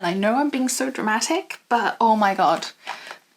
I know I'm being so dramatic, but oh my god,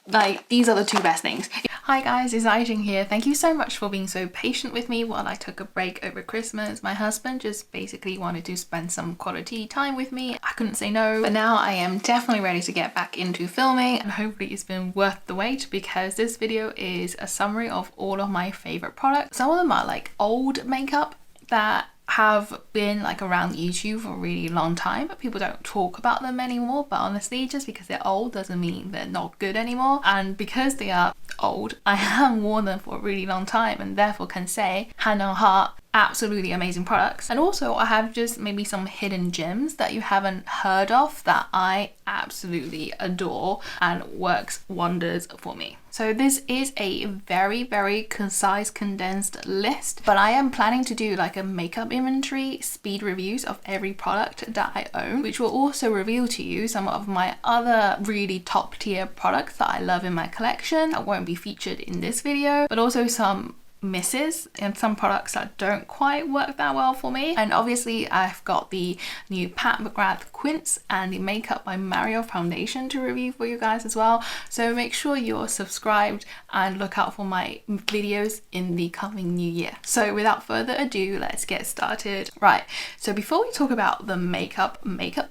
like these are the two best things. Hi guys, it's Eyeshadow here. Thank you so much for being so patient with me while I took a break over Christmas. My husband just basically wanted to spend some quality time with me. I couldn't say no, but now I am definitely ready to get back into filming, and hopefully it's been worth the wait, because this video is a summary of all of my favorite products. Some of them are like old makeup that have been like around YouTube for a really long time, but people don't talk about them anymore. But honestly, just because they're old doesn't mean they're not good anymore. And because they are old, I have worn them for a really long time and therefore can say hand on heart, absolutely amazing products. And also I have just maybe some hidden gems that you haven't heard of that I absolutely adore and works wonders for me. So this is a very concise, condensed list, but I am planning to do like a makeup inventory, speed reviews of every product that I own, which will also reveal to you some of my other really top tier products that I love in my collection that won't be featured in this video, but also some misses and some products that don't quite work that well for me. And obviously I've got the new McGrath Quince and the Makeup by Mario foundation to review for you guys as well, so make sure you're subscribed and look out for my videos in the coming new year. So without further ado, let's get started. Right, so before we talk about the makeup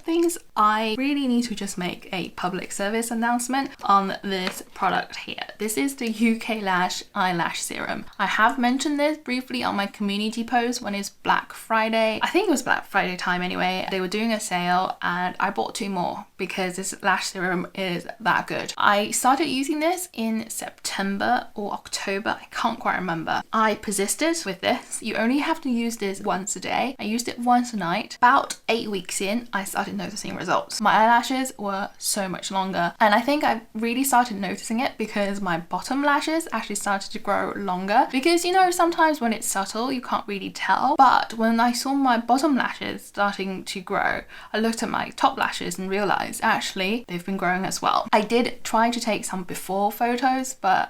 things, I really need to just make a public service announcement on this product here. This is the UK Lash Eyelash Serum. I have mentioned this briefly on my community post when it's Black Friday. I think it was Black Friday time anyway. They were doing a sale and I bought 2 more because this lash serum is that good. I started using this in September or October, I can't quite remember. I persisted with this. You only have to use this once a day. I used it once a night. About 8 weeks in, I started noticing results. My eyelashes were so much longer, and I think I really started noticing it because my bottom lashes actually started to grow longer. Because you know, sometimes when it's subtle you can't really tell, but when I saw my bottom lashes starting to grow, I looked at my top lashes and realized actually they've been growing as well. I did try to take some before photos, but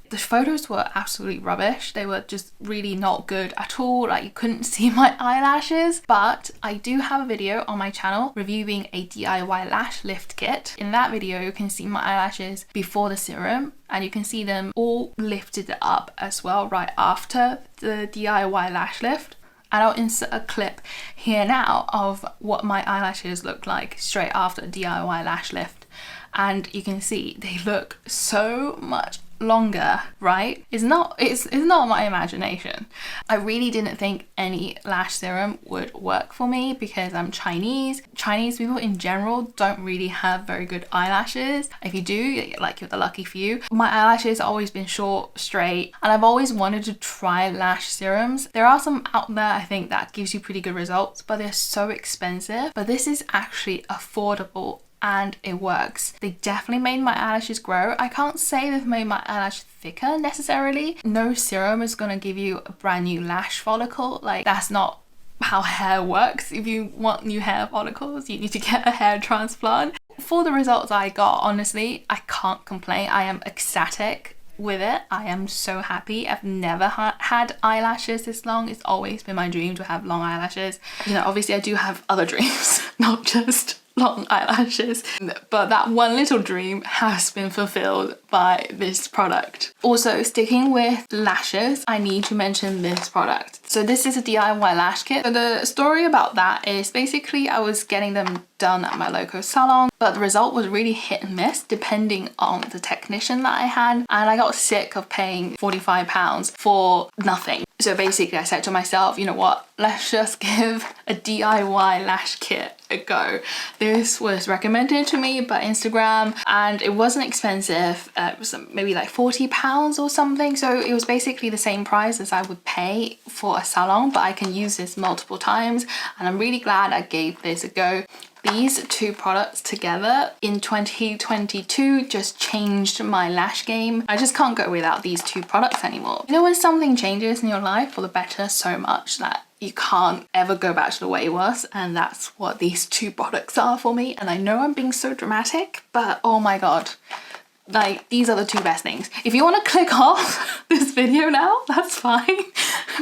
the photos were absolutely rubbish. They were just really not good at all. Like, you couldn't see my eyelashes. But I do have a video on my channel reviewing a DIY lash lift kit. In that video you can see my eyelashes before the serum, and you can see them all lifted up as well right after the DIY lash lift. And I'll insert a clip here now of what my eyelashes look like straight after a DIY lash lift, and you can see they look so much longer, right? It's not my imagination. I really didn't think any lash serum would work for me because I'm Chinese. Chinese people in general don't really have very good eyelashes. If you do, like, you're the lucky few. My eyelashes have always been short, straight, and I've always wanted to try lash serums. There are some out there I think that gives you pretty good results, but they're so expensive. But this is actually affordable and it works. They definitely made my eyelashes grow. I can't say they've made my eyelash thicker necessarily. No serum is gonna give you a brand new lash follicle. Like, that's not how hair works. If you want new hair follicles, you need to get a hair transplant. For the results I got, honestly, I can't complain. I am ecstatic with it. I am so happy. I've never had eyelashes this long. It's always been my dream to have long eyelashes. You know, obviously I do have other dreams, not just long eyelashes, but that one little dream has been fulfilled by this product. Also, sticking with lashes, I need to mention this product. So this is a DIY lash kit. So the story about that is basically I was getting them done at my local salon, but the result was really hit and miss depending on the technician that I had, and I got sick of paying £45 for nothing. So basically I said to myself, you know what, let's just give a DIY lash kit a go. This was recommended to me by Instagram and it wasn't expensive. It was maybe like £40 or something, so it was basically the same price as I would pay for a salon, but I can use this multiple times, and I'm really glad I gave this a go. These two products together in 2022 just changed my lash game. I just can't go without these two products anymore. You know, when something changes in your life for the better so much that you can't ever go back to the way it was, and that's what these two products are for me. And I know I'm being so dramatic, but oh my god, like, these are the two best things. If you want to click off this video now, that's fine,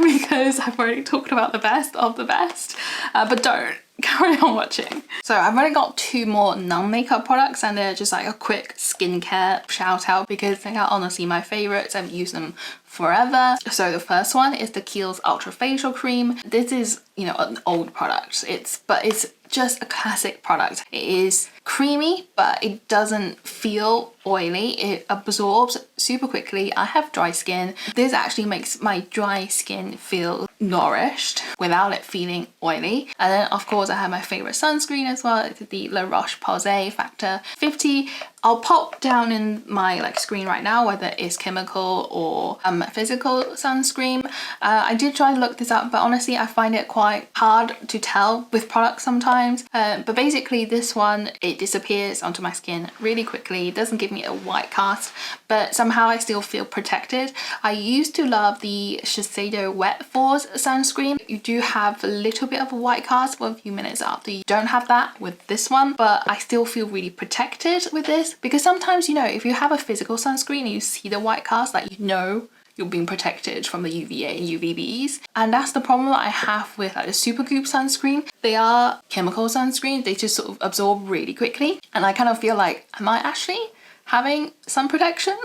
because I've already talked about the best of the best, but don't. carry on watching. So I've only got 2 more non-makeup products, and they're just like a quick skincare shout out because they are honestly my favorites. I've used them forever. So the first one is the Kiehl's Ultra Facial Cream. This is, you know, an old product. But it's just a classic product. It is creamy, but it doesn't feel oily. It absorbs super quickly. I have dry skin. This actually makes my dry skin feel nourished without it feeling oily. And then of course I have my favorite sunscreen as well. It's the La Roche-Posay Factor 50. I'll pop down in my like screen right now whether it's chemical or physical sunscreen. I did try to look this up, but honestly I find it quite hard to tell with products sometimes. But basically this one, it disappears onto my skin really quickly. It doesn't give me a white cast, but somehow I still feel protected. I used to love the Shiseido Wet Force sunscreen. You do have a little bit of a white cast for a few minutes after. You don't have that with this one, but I still feel really protected with this, because sometimes, you know, if you have a physical sunscreen and you see the white cast, like, you know you're being protected from the UVA and UVBs. And that's the problem that I have with like the Supergoop sunscreen. They are chemical sunscreen. They just sort of absorb really quickly. And I kind of feel like, am I actually having sun protection?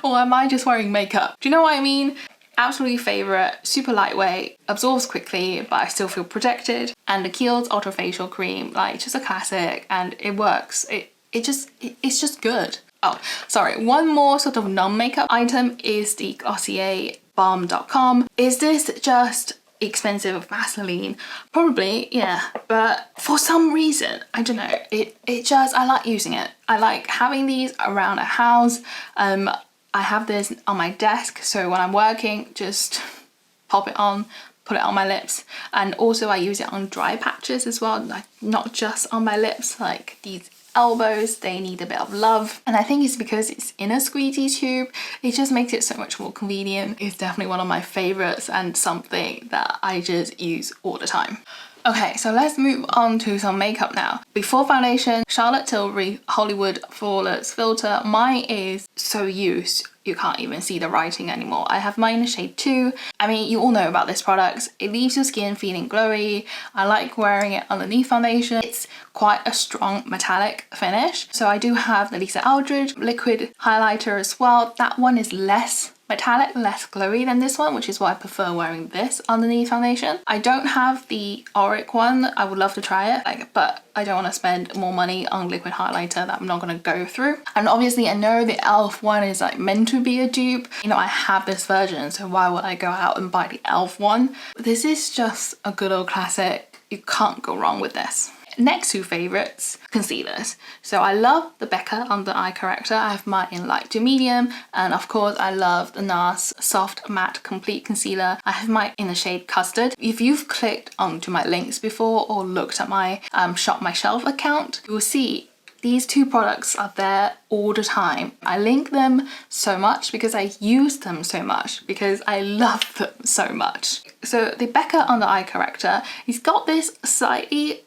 Or am I just wearing makeup? Do you know what I mean? Absolutely favorite, super lightweight, absorbs quickly, but I still feel protected. And the Kiehl's Ultra Facial Cream, like, just a classic, and it works. It's just good. Oh, sorry, one more sort of non-makeup item is the Glossier Balm.com. Is this just expensive Vaseline? Probably, yeah, but for some reason, I don't know, I like using it. I like having these around a house. I have this on my desk, so when I'm working, just pop it on, put it on my lips. And also I use it on dry patches as well, like not just on my lips, like these elbows, they need a bit of love. And I think it's because it's in a squeezy tube, it just makes it so much more convenient. It's definitely one of my favorites and something that I just use all the time. Okay, so let's move on to some makeup now. Before foundation, Charlotte Tilbury Hollywood Flawless Filter. Mine is so used, you can't even see the writing anymore. I have mine in shade 2. I mean, you all know about this product. It leaves your skin feeling glowy. I like wearing it underneath foundation. It's quite a strong metallic finish. So I do have the Lisa Eldridge liquid highlighter as well. That one is less metallic, less glowy than this one, which is why I prefer wearing this underneath foundation. I don't have the Auric one. I would love to try it, but I don't want to spend more money on liquid highlighter that I'm not going to go through. And obviously I know the e.l.f. one is like meant to be a dupe. You know, I have this version, so why would I go out and buy the e.l.f. one? This is just a good old classic. You can't go wrong with this. Next 2 favorites, concealers. So I love the Becca Under Eye Corrector. I have mine in light to medium, and of course I love the NARS Soft Matte Complete Concealer. I have mine in the shade Custard. If you've clicked onto my links before or looked at my Shop My Shelf account, you will see these 2 products are there all the time. I link them so much because I use them so much, because I love them so much. So the Becca Under Eye Corrector, it's got this slightly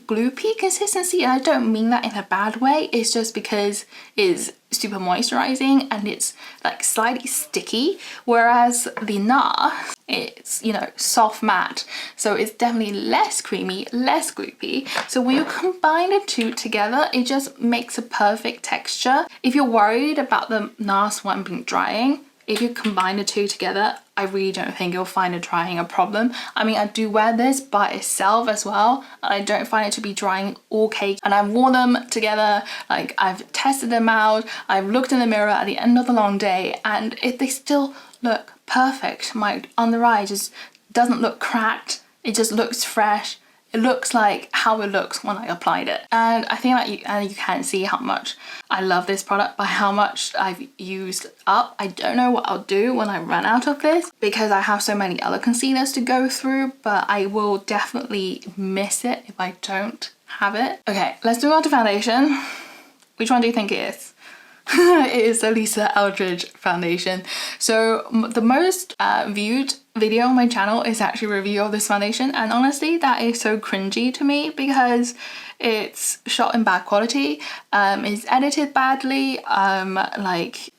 gloopy consistency, and I don't mean that in a bad way. It's just because it's super moisturizing and it's like slightly sticky, whereas the NARS, it's, you know, soft matte, so it's definitely less creamy, less gloopy. So when you combine the 2 together, it just makes a perfect texture. If you're worried about the NARS one being drying, if you combine the 2 together, I really don't think you'll find it drying a problem. I mean, I do wear this by itself as well, and I don't find it to be drying okay. And I've worn them together, like I've tested them out, I've looked in the mirror at the end of the long day, and they still look perfect. My under eye just doesn't look cracked, it just looks fresh. It looks like how it looks when I applied it. And I think that you can see how much I love this product by how much I've used up. I don't know what I'll do when I run out of this, because I have so many other concealers to go through, but I will definitely miss it if I don't have it. Okay, let's move on to foundation. Which one do you think it is? It is the Lisa Eldridge foundation. So the most viewed video on my channel is actually a review of this foundation, and honestly that is so cringy to me because it's shot in bad quality, it's edited badly, like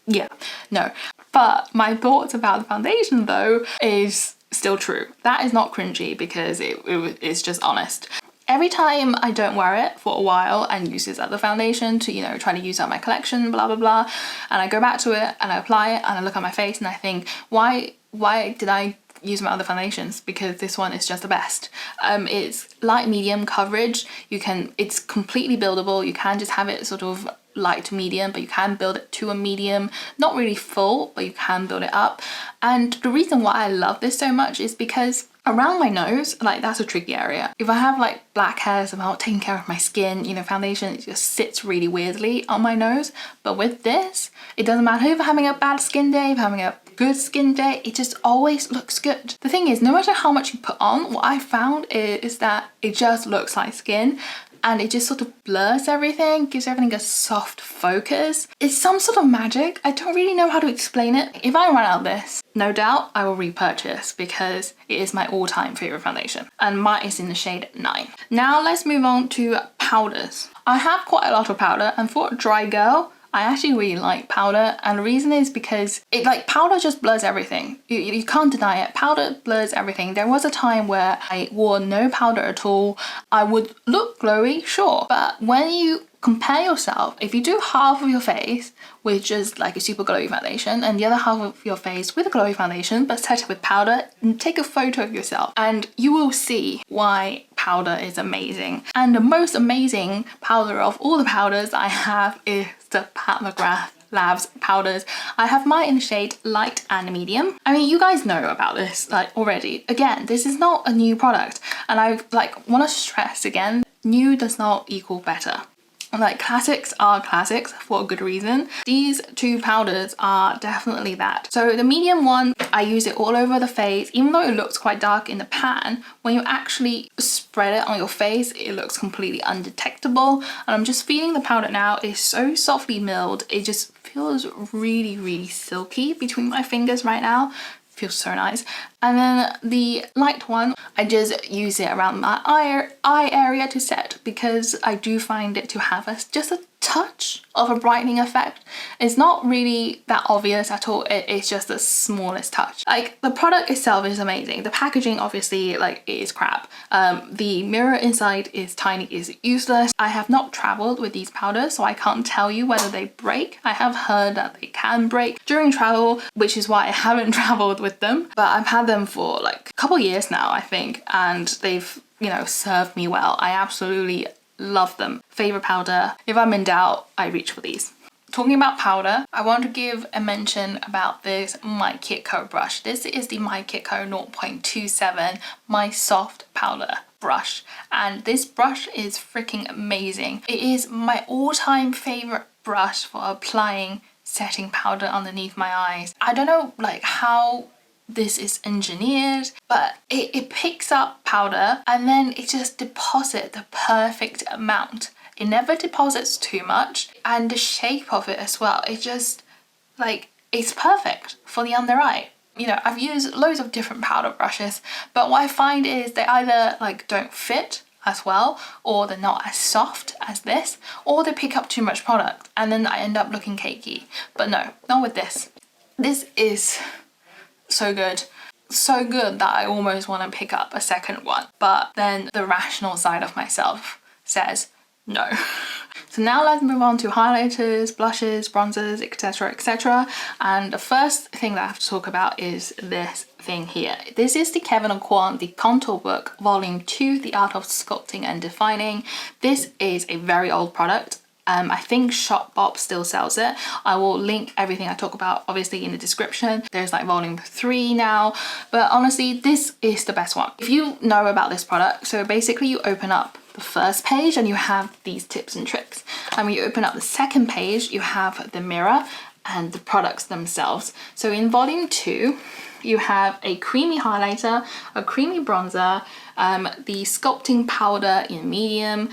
yeah, no. But my thoughts about the foundation though is still true. That is not cringy because it's just honest. Every time I don't wear it for a while and use this as the foundation to, you know, try to use up my collection, blah, blah, blah, and I go back to it and I apply it and I look at my face and I think, why did I use my other foundations? Because this one is just the best. It's light medium coverage. It's completely buildable. You can just have it sort of light to medium, but you can build it to a medium, not really full, but you can build it up. And the reason why I love this so much is because around my nose, like, that's a tricky area. If I have like black hairs, I'm not taking care of my skin, you know, foundation, it just sits really weirdly on my nose. But with this, it doesn't matter if I'm having a bad skin day, if I'm having a good skin day, it just always looks good. The thing is, no matter how much you put on, what I found is that it just looks like skin. And it just sort of blurs everything, gives everything a soft focus. It's some sort of magic. I don't really know how to explain it. If I run out of this, no doubt I will repurchase because it is my all-time favorite foundation. And mine is in the shade 9. Now let's move on to powders. I have quite a lot of powder, and for a dry girl, I actually really like powder, and the reason is because powder just blurs everything. You can't deny it. Powder blurs everything. There was a time where I wore no powder at all. I would look glowy, sure, but when you compare yourself, if you do half of your face with just like a super glowy foundation and the other half of your face with a glowy foundation but set it with powder, and take a photo of yourself and you will see why powder is amazing. And the most amazing powder of all the powders I have is the McGrath Labs powders. I have mine in the shade light and medium. I mean, you guys know about this like already. Again, this is not a new product, and I want to stress again, new does not equal better. Like, classics are classics for a good reason. These two powders are definitely that. So the medium one, I use it all over the face. Even though it looks quite dark in the pan, when you actually spread it on your face, it looks completely undetectable. And I'm just feeling the powder now. It's so softly milled. It just feels really, really silky between my fingers right now. Feels so nice. And then the light one, I just use it around my eye area to set, because I do find it to have just a touch of a brightening effect. It's not really that obvious at all. It's just the smallest touch. Like, the product itself is amazing. The packaging obviously is crap. The mirror inside is tiny, is useless. I have not traveled with these powders, so I can't tell you whether they break. I have heard that they can break during travel, which is why I haven't traveled with them. But I've had them for like a couple years now, I think, and they've, you know, served me well. I absolutely love them. Favorite powder. If I'm in doubt, I reach for these. Talking about powder, I want to give a mention about this My Kit Co brush. This is the My Kit Co 0.27 My Soft Powder brush, and this brush is freaking amazing. It is my all-time favorite brush for applying setting powder underneath my eyes. I don't know how this is engineered, but it picks up powder and then it just deposits the perfect amount. It never deposits too much, and the shape of it as well, it just it's perfect for the under eye. You know, I've used loads of different powder brushes, but what I find is they either don't fit as well, or they're not as soft as this, or they pick up too much product and then I end up looking cakey. But no, not with this. This is so good. So good that I almost want to pick up a second one, but then the rational side of myself says no. So now let's move on to highlighters, blushes, bronzers, etc, etc. And the first thing that I have to talk about is this thing here. This is the Kevin Aucoin The Contour Book Volume 2, The Art of Sculpting and Defining. This is a very old product. I think Shopbop still sells it. I will link everything I talk about obviously in the description. There's volume 3 now, but honestly this is the best one. If you know about this product, so basically you open up the first page and you have these tips and tricks, and when you open up the second page you have the mirror and the products themselves. So in volume 2 you have a creamy highlighter, a creamy bronzer, the sculpting powder in medium,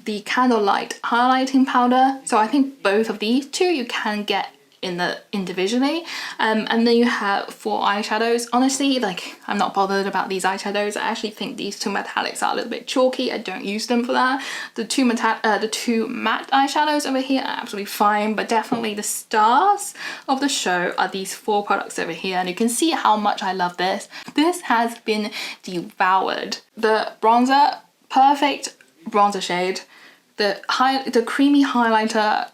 the candlelight highlighting powder. So I think both of these two you can get individually. And then you have 4 eyeshadows. Honestly, like, I'm not bothered about these eyeshadows. I actually think these 2 metallics are a little bit chalky. I don't use them for that. The two matte eyeshadows over here are absolutely fine, but definitely the stars of the show are these 4 products over here, and you can see how much I love this. This has been devoured. The bronzer, perfect bronzer shade. The creamy highlighter,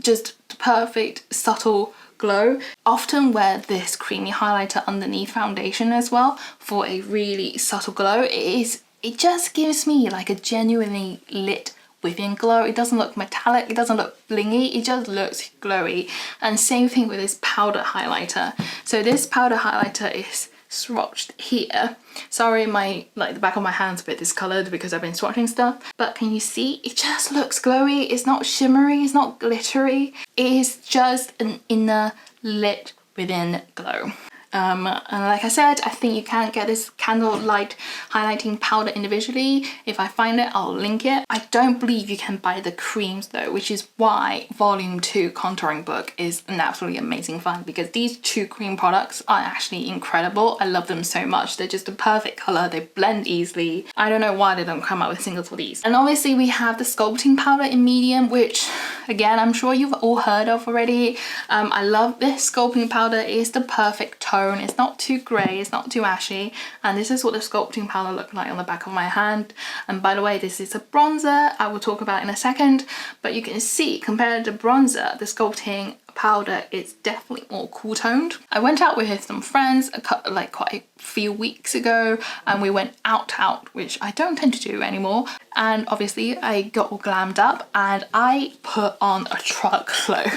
just perfect subtle glow. Often wear this creamy highlighter underneath foundation as well for a really subtle glow. It just gives me like a genuinely lit within glow. It doesn't look metallic, it doesn't look blingy, it just looks glowy. And same thing with this powder highlighter. So this powder highlighter is swatched here. Sorry, the back of my hand's a bit discolored because I've been swatching stuff, but can you see? It just looks glowy. It's not shimmery, it's not glittery. It is just an inner lit within glow. And like I said, I think you can get this candlelight highlighting powder individually. If I find it, I'll link it. I don't believe you can buy the creams though, which is why Volume 2 contouring book is an absolutely amazing find, because these 2 cream products are actually incredible. I love them so much. They're just a perfect color. They blend easily. I don't know why they don't come out with singles for these. And obviously we have the sculpting powder in medium, which again, I'm sure you've all heard of already. I love this sculpting powder. It is the perfect tone. It's not too grey, it's not too ashy, and this is what the sculpting powder looked like on the back of my hand. And by the way, this is a bronzer I will talk about in a second, but you can see compared to bronzer, the sculpting powder is definitely more cool toned. I went out with some friends like quite a few weeks ago, and we went out, which I don't tend to do anymore, and obviously I got all glammed up and I put on a truckload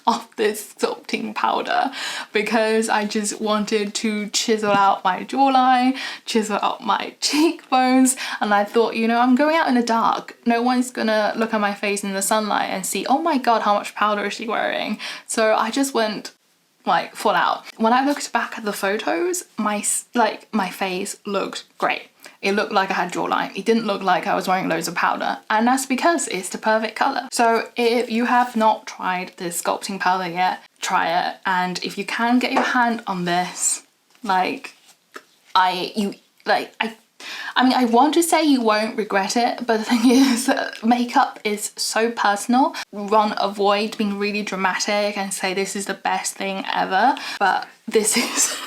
of this sculpting powder because I just wanted to chisel out my jawline, chisel out my cheekbones, and I thought, you know, I'm going out in the dark, no one's gonna look at my face in the sunlight and see, oh my god, how much powder is she wearing? So I just went like full out. When I looked back at the photos, my face looked great. It looked like I had jawline. It didn't look like I was wearing loads of powder, and that's because it's the perfect color. So if you have not tried this sculpting powder yet, try it. And if you can get your hand on this, I mean, I want to say you won't regret it, but the thing is, makeup is so personal. Avoid being really dramatic and say this is the best thing ever, but this is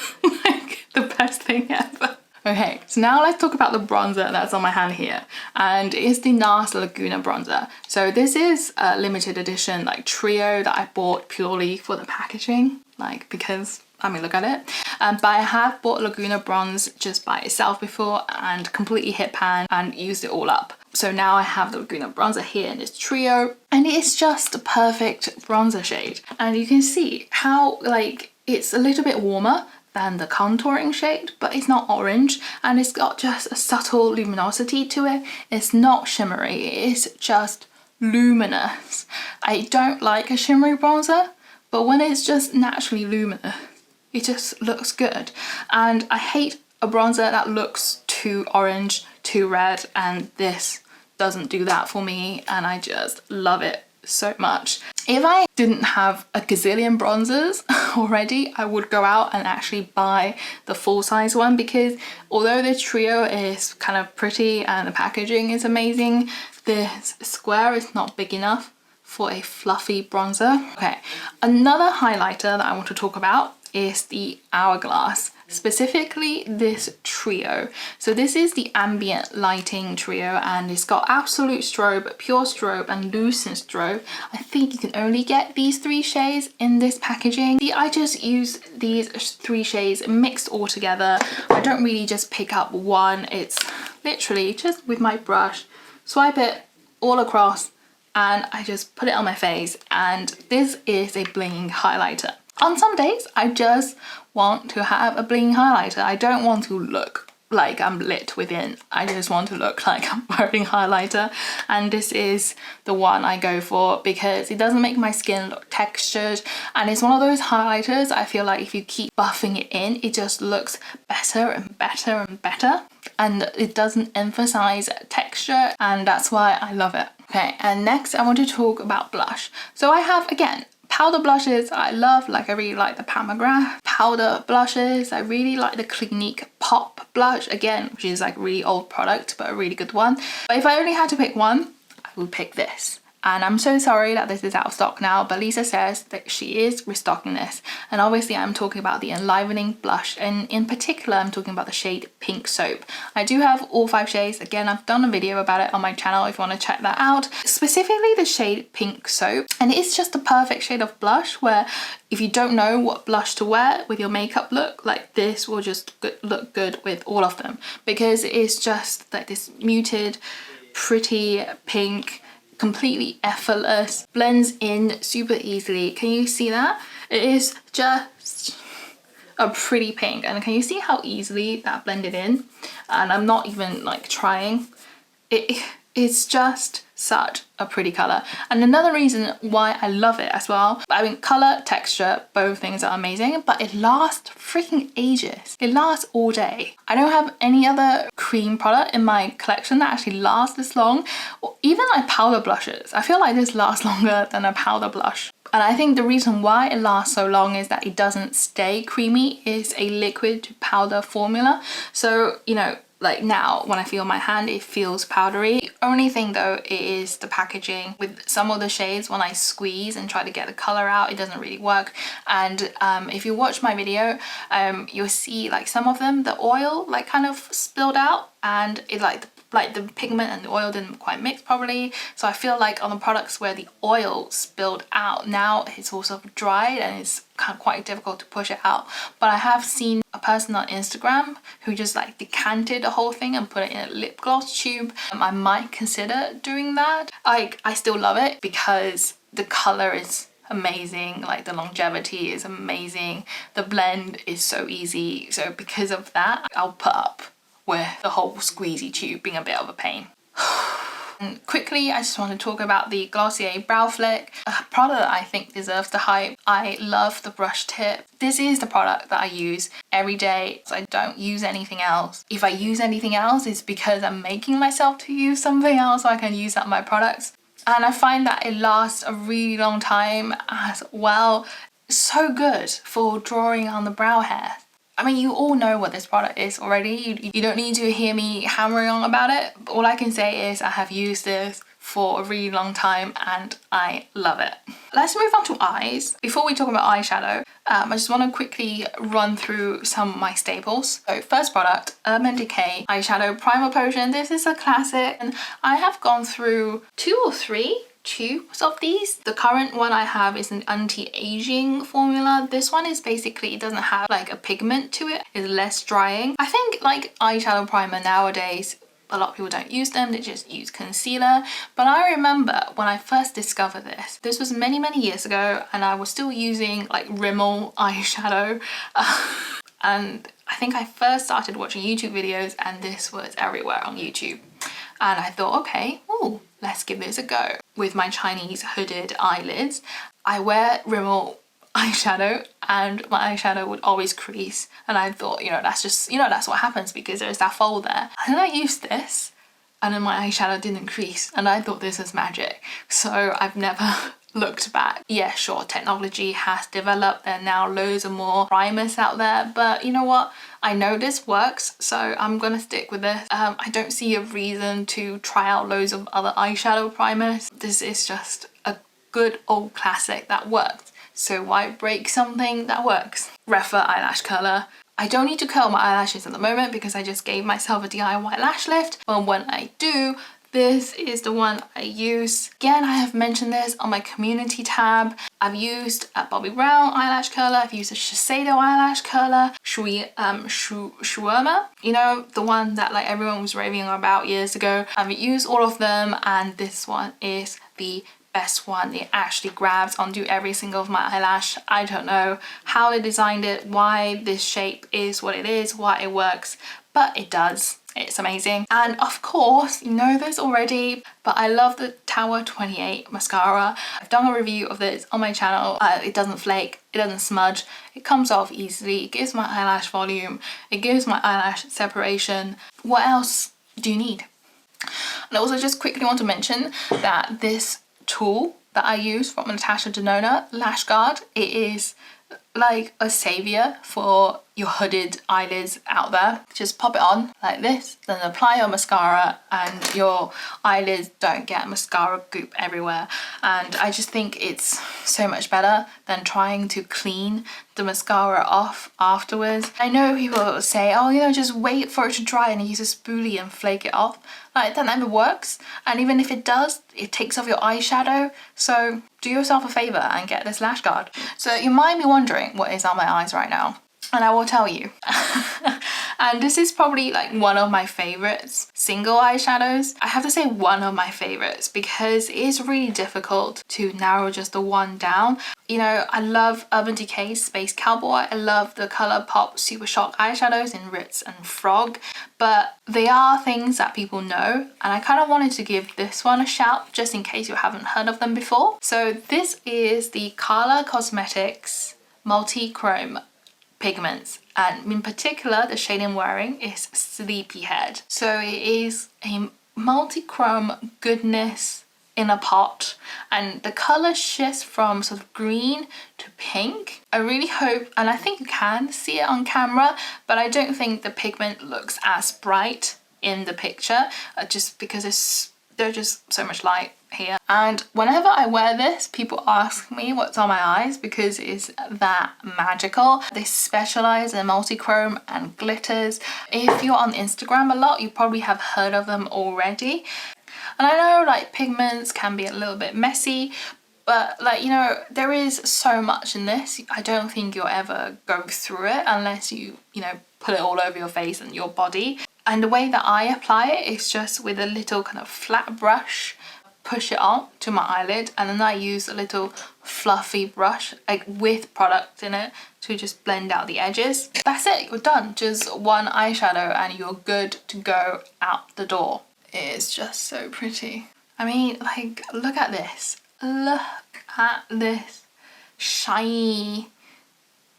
like the best thing ever. Okay, so now let's talk about the bronzer that's on my hand here, and it's the NARS Laguna bronzer. So this is a limited edition like trio that I bought purely for the packaging, like because I mean, look at it. But I have bought Laguna bronze just by itself before and completely hit pan and used it all up. So now I have the Laguna bronzer here in this trio, and it's just a perfect bronzer shade. And you can see how like it's a little bit warmer than the contouring shade, but it's not orange, and it's got just a subtle luminosity to it. It's not shimmery, it's just luminous. I don't like a shimmery bronzer, but when it's just naturally luminous, it just looks good. And I hate a bronzer that looks too orange, too red, and this doesn't do that for me, and I just love it so much. If I didn't have a gazillion bronzers already, I would go out and actually buy the full size one, because although the trio is kind of pretty and the packaging is amazing, this square is not big enough for a fluffy bronzer. Okay, another highlighter that I want to talk about is the Hourglass, specifically this trio. So this is the ambient lighting trio, and it's got absolute strobe, pure strobe, and lucent strobe. I think you can only get these 3 shades in this packaging. I just use these 3 shades mixed all together. I don't really just pick up one. It's literally just with my brush, swipe it all across, and I just put it on my face, and this is a bling highlighter. On some days, I just want to have a bling highlighter. I don't want to look like I'm lit within. I just want to look like I'm wearing highlighter, and this is the one I go for because it doesn't make my skin look textured, and it's one of those highlighters I feel like if you keep buffing it in, it just looks better and better and better, and it doesn't emphasize texture, and that's why I love it. Okay, and next I want to talk about blush. So I have, again, Powder blushes I love, like I really like the McGrath powder blushes. I really like the Clinique Pop blush, again, which is like a really old product but a really good one. But if I only had to pick one, I would pick this. And I'm so sorry that this is out of stock now, but Lisa says that she is restocking this. And obviously I'm talking about the Enlivening blush, and in particular I'm talking about the shade Pink Soap. I do have all 5 shades. Again, I've done a video about it on my channel if you want to check that out. Specifically the shade Pink Soap. And it's just the perfect shade of blush where if you don't know what blush to wear with your makeup look, like this will just look good with all of them. Because it's just like this muted, pretty pink, completely effortless, blends in super easily. Can you see that? It is just a pretty pink, and can you see how easily that blended in? And I'm not even like trying. It's just such a pretty color, and another reason why I love it as well. I mean, color, texture, both things are amazing, but it lasts freaking ages. It lasts all day. I don't have any other cream product in my collection that actually lasts this long, or even like powder blushes. I feel like this lasts longer than a powder blush. And I think the reason why it lasts so long is that it doesn't stay creamy. It's a liquid to powder formula. So, you know, like now when I feel my hand, it feels powdery. The only thing though is the packaging. With some of the shades, when I squeeze and try to get the color out, it doesn't really work. And if you watch my video, you'll see like some of them, the oil like kind of spilled out, and it like the pigment and the oil didn't quite mix properly. So I feel like on the products where the oil spilled out, now it's also dried and it's kind of quite difficult to push it out. But I have seen a person on Instagram who just like decanted the whole thing and put it in a lip gloss tube. I might consider doing that. I still love it because the color is amazing, like the longevity is amazing, the blend is so easy. So because of that, I'll put up with the whole squeezy tube being a bit of a pain. And quickly, I just want to talk about the Glossier Brow Flick, a product that I think deserves the hype. I love the brush tip. This is the product that I use every day, so I don't use anything else. If I use anything else, it's because I'm making myself to use something else so I can use that in my products. And I find that it lasts a really long time as well. So good for drawing on the brow hair. I mean, you all know what this product is already. You don't need to hear me hammering on about it. But all I can say is I have used this for a really long time and I love it. Let's move on to eyes. Before we talk about eyeshadow, I just want to quickly run through some of my staples. So first product, Urban Decay Eyeshadow Primer Potion. This is a classic, and I have gone through 2 or 3 tubes of these. The current one I have is an anti-aging formula. This one is basically, it doesn't have like a pigment to it. It's less drying. I think like eyeshadow primer nowadays, a lot of people don't use them, they just use concealer. But I remember when I first discovered this was many years ago, and I was still using like Rimmel eyeshadow. And I think I first started watching YouTube videos and this was everywhere on YouTube. And I thought, okay, oh, let's give this a go. With my Chinese hooded eyelids, I wear Rimmel eyeshadow and my eyeshadow would always crease. And I thought, you know, that's just, you know, that's what happens because there's that fold there. And then I used this and then my eyeshadow didn't crease and I thought this was magic. So I've never looked back. Yeah, sure, technology has developed. There are now loads of more primers out there, but you know what? I know this works, so I'm gonna stick with this. I don't see a reason to try out loads of other eyeshadow primers. This is just a good old classic that works. So why break something that works? Refa eyelash curler. I don't need to curl my eyelashes at the moment because I just gave myself a DIY lash lift, but when I do, this is the one I use. Again, I have mentioned this on my community tab. I've used a Bobbi Brown eyelash curler. I've used a Shiseido eyelash curler. Shawarma, you know, the one that like everyone was raving about years ago. I've used all of them and this one is the best one. It actually grabs onto every single of my eyelash. I don't know how they designed it, why this shape is what it is, why it works, but it does. It's amazing. And of course, you know this already, but I love the Tower 28 mascara. I've done a review of this on my channel. It doesn't flake, it doesn't smudge, it comes off easily, it gives my eyelash volume, it gives my eyelash separation. What else do you need? And I also just quickly want to mention that this tool, that I use from Natasha Denona Lash Guard. It is like a savior for your hooded eyelids out there. Just pop it on like this, then apply your mascara and your eyelids don't get mascara goop everywhere. And I just think it's so much better than trying to clean the mascara off afterwards. I know people say, oh, you know, just wait for it to dry and use a spoolie and flake it off. Like, that never works. And even if it does, it takes off your eyeshadow. So do yourself a favor and get this Lash Guard. So you might be wondering what is on my eyes right now. And I will tell you. And this is probably like one of my favorites, single eyeshadows. I have to say one of my favorites because it is really difficult to narrow just the one down. You know, I love Urban Decay's Space Cowboy. I love the ColourPop Super Shock eyeshadows in Ritz and Frog. But they are things that people know. And I kind of wanted to give this one a shout just in case you haven't heard of them before. So this is the Color Cosmetics Multi-Chrome Pigments, and in particular the shade I'm wearing is Sleepyhead. So it is a multi-chrome goodness in a pot, and the color shifts from sort of green to pink. I really hope, and I think you can see it on camera, but I don't think the pigment looks as bright in the picture, just because there's just so much light here. And whenever I wear this, people ask me what's on my eyes because it's that magical. They specialize in multi-chrome and glitters. If you're on Instagram a lot, you probably have heard of them already. And I know like pigments can be a little bit messy, but like, you know, there is so much in this. I don't think you'll ever go through it unless you know, put it all over your face and your body. And the way that I apply it is just with a little kind of flat brush, push it on to my eyelid, and then I use a little fluffy brush like with product in it to just blend out the edges. That's it, you're done. Just one eyeshadow and you're good to go out the door. It's just so pretty. I mean, like, look at this. Look at this shiny,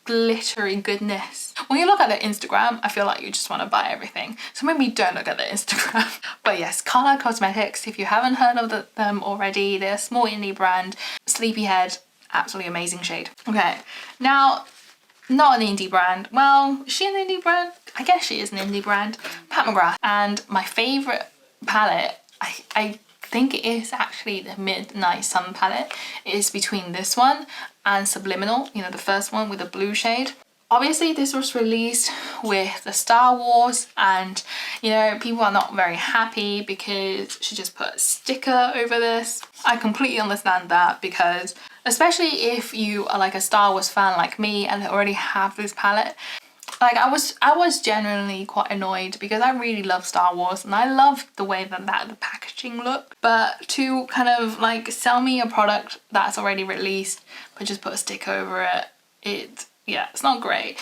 glittery goodness. When you look at their Instagram, I feel like you just want to buy everything. So maybe don't look at their Instagram. But yes, Color Cosmetics, if you haven't heard of them already, they're a small indie brand. Sleepyhead, absolutely amazing shade. Okay, now, not an indie brand. Well, is she an indie brand? I guess she is an indie brand. Pat McGrath. And my favorite palette, I think it is actually the Midnight Sun palette. It is between this one and Subliminal, you know, the first one with the blue shade. Obviously this was released with the Star Wars, and you know, people are not very happy because she just put a sticker over this. I completely understand that, because especially if you are like a Star Wars fan like me and already have this palette, like I was genuinely quite annoyed because I really love Star Wars and I love the way that the packaging looked. But to kind of like sell me a product that's already released but just put a sticker over it, yeah, it's not great.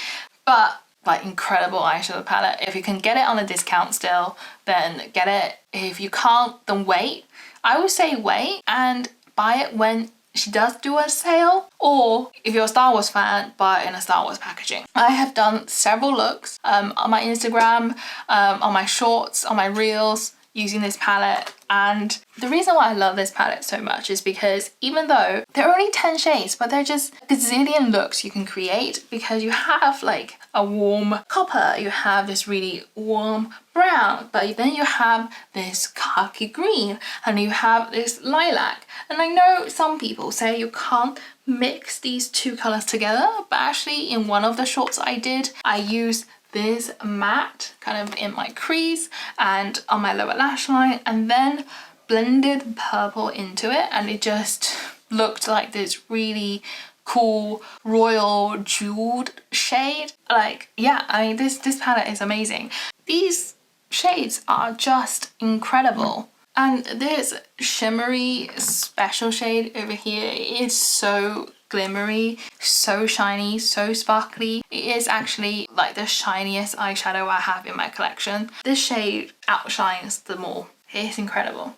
But like, incredible eyeshadow palette. If you can get it on a discount still, then get it. If you can't, then wait. I would say wait and buy it when she does do a sale, or if you're a Star Wars fan, buy it in a Star Wars packaging. I have done several looks on my Instagram, on my shorts, on my reels, using this palette. And the reason why I love this palette so much is because even though there are only 10 shades, but they're just a gazillion looks you can create, because you have like a warm copper, you have this really warm brown, but then you have this khaki green, and you have this lilac. And I know some people say you can't mix these two colors together, but actually in one of the shorts I did, I used this matte kind of in my crease and on my lower lash line, and then blended purple into it, and it just looked like this really cool royal jeweled shade. Like, yeah, I mean, this palette is amazing. These shades are just incredible. And this shimmery special shade over here is so glimmery, so shiny, so sparkly. It is actually like the shiniest eyeshadow I have in my collection. This shade outshines them all. It is incredible.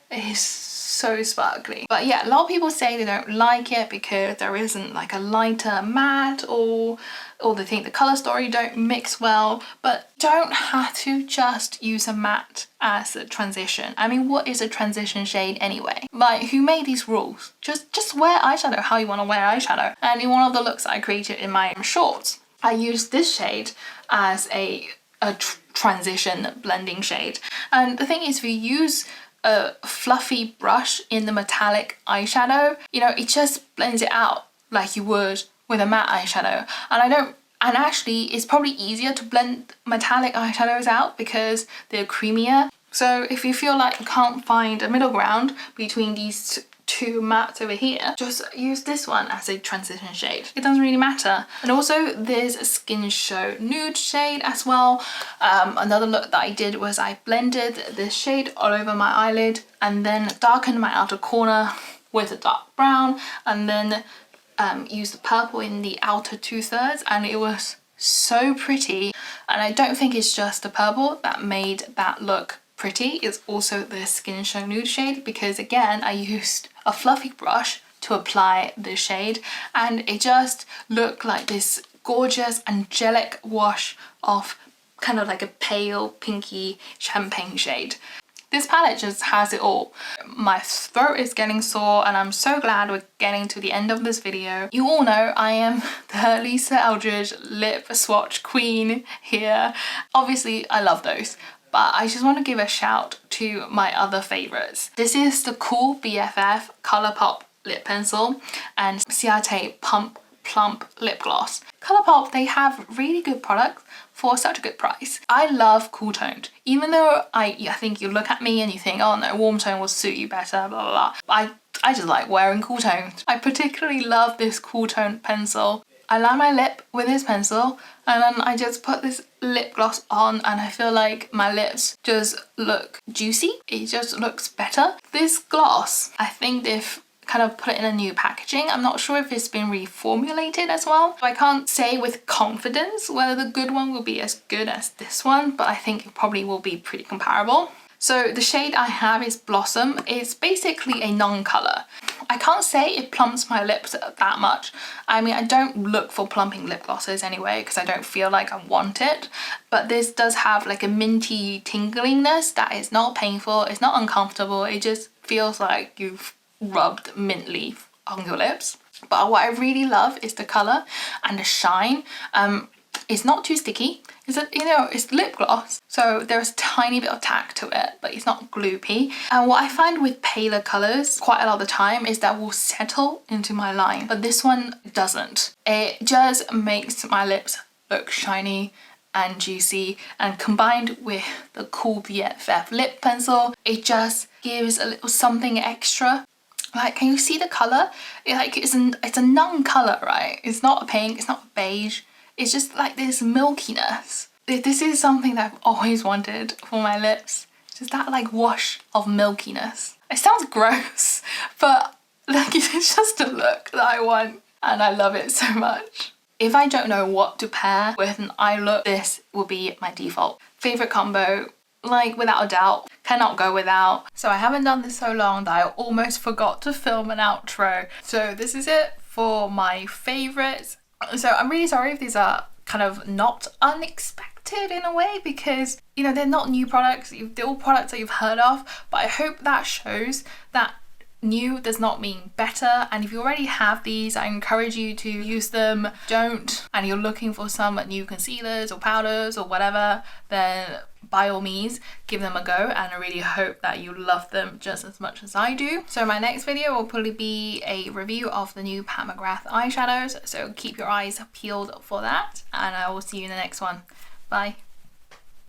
It is so sparkly. But yeah, a lot of people say they don't like it because there isn't like a lighter matte, or they think the color story don't mix well. But don't have to just use a matte as a transition. I mean, what is a transition shade anyway? Like, who made these rules? Just wear eyeshadow how you want to wear eyeshadow. And in one of the looks I created in my shorts, I used this shade as a transition blending shade. And the thing is, if you use a fluffy brush in the metallic eyeshadow, you know, it just blends it out like you would with a matte eyeshadow. And actually it's probably easier to blend metallic eyeshadows out because they're creamier. So if you feel like you can't find a middle ground between these two mattes over here, just use this one as a transition shade. It doesn't really matter. And also there's a Skin Show nude shade as well. Another look that I did was I blended this shade all over my eyelid and then darkened my outer corner with a dark brown, and then used the purple in the outer 2/3, and it was so pretty. And I don't think it's just the purple that made that look pretty, it's also the Skin Show nude shade, because again I used a fluffy brush to apply this shade and it just looked like this gorgeous angelic wash of kind of like a pale pinky champagne shade. This palette just has it all. My throat is getting sore and I'm so glad we're getting to the end of this video. You all know I am the Lisa Eldridge lip swatch queen here. Obviously I love those, but I just want to give a shout to my other favorites. This is the Cool BFF Colourpop lip pencil and Ciate Plump lip gloss. Colourpop, they have really good products for such a good price. I love cool toned, even though I think you look at me and you think, oh no, warm tone will suit you better, blah blah blah. I just like wearing cool toned. I particularly love this cool toned pencil. I line my lip with this pencil and then I just put this lip gloss on and I feel like my lips just look juicy. It just looks better. This gloss, I think they've kind of put it in a new packaging. I'm not sure if it's been reformulated as well. I can't say with confidence whether the good one will be as good as this one, but I think it probably will be pretty comparable. So the shade I have is Blossom. It's basically a non-color. I can't say it plumps my lips that much. I mean, I don't look for plumping lip glosses anyway because I don't feel like I want it. But this does have like a minty tinglingness that is not painful, it's not uncomfortable, it just feels like you've rubbed mint leaf on your lips. But what I really love is the color and the shine. It's not too sticky. It's lip gloss, so there's a tiny bit of tack to it, but it's not gloopy. And what I find with paler colors quite a lot of the time is that will settle into my line, but this one doesn't. It just makes my lips look shiny and juicy, and combined with the Cool BFF lip pencil, it just gives a little something extra. Like, can you see the color? It's a non-color, right? It's not a pink, it's not a beige. It's just like this milkiness. This is something that I've always wanted for my lips. Just that like wash of milkiness. It sounds gross, but like it's just a look that I want and I love it so much. If I don't know what to pair with an eye look, this will be my default. Favorite combo, like without a doubt, cannot go without. So I haven't done this so long that I almost forgot to film an outro. So this is it for my favorites. So I'm really sorry if these are kind of not unexpected in a way, because you know they're not new products, they're all products that you've heard of, but I hope that shows that new does not mean better. And if you already have these, I encourage you to use them. Don't, and you're looking for some new concealers or powders or whatever, then by all means give them a go, and I really hope that you love them just as much as I do. So my next video will probably be a review of the new McGrath eyeshadows, so keep your eyes peeled for that, and I will see you in the next one. Bye.